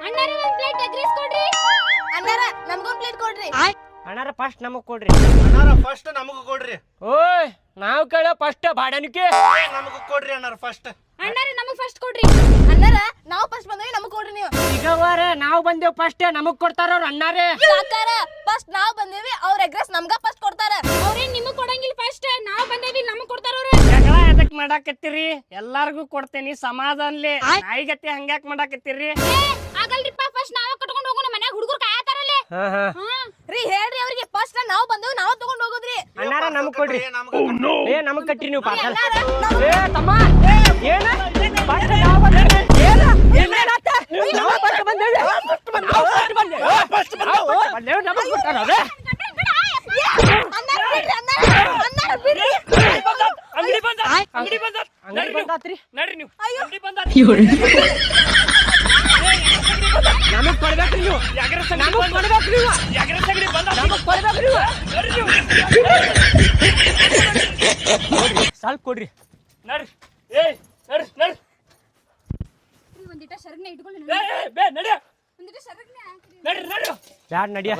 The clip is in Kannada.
ಅಣ್ಣಾರ ಒಂದ್ ಪ್ಲೇಟ್ ಎಗ್ ರೈಸ್ ಕೊಡ್ರಿ. ಅಣ್ಣಾರ ನಮಗೊಂದ್ ಪ್ಲೇಟ್ ಕೊಡ್ರಿ. ಅಣ್ಣಾರ ಫಸ್ಟ್ ನಮಗ್ ಕೊಡ್ರಿ. ಅಣ್ಣಾರ ಫಸ್ಟ್ ನಮಗ ಕೊಡ್ರಿ. ಓಯ್ ನಾವ್ ಕೇಳ ಫಸ್ಟ್ ಬಾಡನಿಕೆ ನಮಗ ಕೊಡ್ರಿ ಅಣ್ಣಾರ ಫಸ್ಟ್. ಅಣ್ಣಾರ ನಮಗ್ ಫಸ್ಟ್ ಕೊಡ್ರಿ. ಅಣ್ಣಾರ ನಾವು ಫಸ್ಟ್ ಬಂದೇವಿ ನಮಗ್ ಕೊಡ್ರಿ ನೀವು. ಈಗವಾರೆ ನಾವ್ ಬಂದೇವ್ ಫಸ್ಟ್ ನಮಗ್ ಕೊಡ್ತಾರ ಅವ್ರ ಅಣ್ಣಾರೇ. ಕಾಕಾರ ಫಸ್ಟ್ ನಾವ್ ಬಂದೇವಿ ಅವ್ರ ಎಗ್ ರೈಸ್ ನಮ್ಗ ಫಸ್ಟ್ ಕೊಡ್ತಾರ. ಅವ್ರೇನ್ ನಿಮಗ್ ಕೊಡಂಗಿಲ್ಲ ಫಸ್ಟ್ ನಾವ್ ಬಂದೇವಿ ನಮಗ್ ಕೊಡ್ತಾರ ಅವ್ರ. ಜಗಳ ಎದಕ್ ಮಾಡಾಕತ್ತೀರಿ? ಎಲ್ಲಾರ್ಗು ಕೊಡ್ತೇನಿ ಸಮಾಧಾನ್ಲಿ. ನಾಯಿಗತಿ ಹಂಗ್ಯಾಕ್ ಮಾಡಾಕತ್ತೀರಿ? ಆಗಲ್ರಿಪ್ಪ ಫಸ್ಟ್ ನಾವೇ ಕಟ್ಕೊಂಡು ಹೋಗೋಣ ಮನ್ಯಾಗ ಹುಡುಗರು ಕಾಯತಾರಲ್ಲೇ. ರೀ ಹೇಳ್ರಿ ಅವ್ರಿಗೆ ಫಸ್ಟ್ ನಾವ್ ಬಂದೇವಿ ನಾವ್ ತಗೊಂಡ್ ಹೋಗೋದ್ರಿ. ಅಣ್ಣಾರ ನಮಗ್ ಕೊಡ್ರಿ. ಏ ನಮಗ್ ಕಟ್ರಿ ನೀವು ಪಾಠ. ಅಣ್ಣಾರ ಏ ತಮ್ಮ ಏನ ಫಸ್ಟ್ ನಾವ್ ಬಂದೇವಿ. ಏನ ಏನಾತ? ನಾವ್ ಫಸ್ಟ್ ಬಂದೇವಿ. ಫಸ್ಟ್ ಬಂದೇವಿ ನಮಗ್ ಕೊಟ್ಟಾರ ಅವ್ರೆ. ಅಣ್ಣಾರ ಬಿಡ್ರಿ ಅಣ್ಣಾರ ಬಿಡ್ರಿ. ಅಂಗಡಿ ಬಂದಾತ್ರಿ. ನಡ್ರಿ ನೀವು. ಅಂಗಡಿ ಬಂದಾತ್ರಿ. ನಮಗ್ ಕೊಡ್ಬೇಕ್ರಿ ನೀವು. ನಮಗ್ ಕೊಡ್ಬೇಕ್ರಿ ನೀವು. ನಮಗ್ ಕೊಡ್ಬೇಕ್ರಿ ನೀವು. ಸ್ವಲ್ಪ ಕೊಡ್ರಿ. ನಡ್ರಿ. ನಡ್ರಿ. ಒಂದಿಟ ಶರ್ಗ್ನ ಇಟ್ಕೊಳ್ಳಿ. ಬೇ ನಡಿ. ಒಂದಿಟ ಶರ್ಗ್ನ ಹಾಕ್ರಿ. ನಡ್ರಿ. ಬ್ಯಾಡ ನಡಿಯ.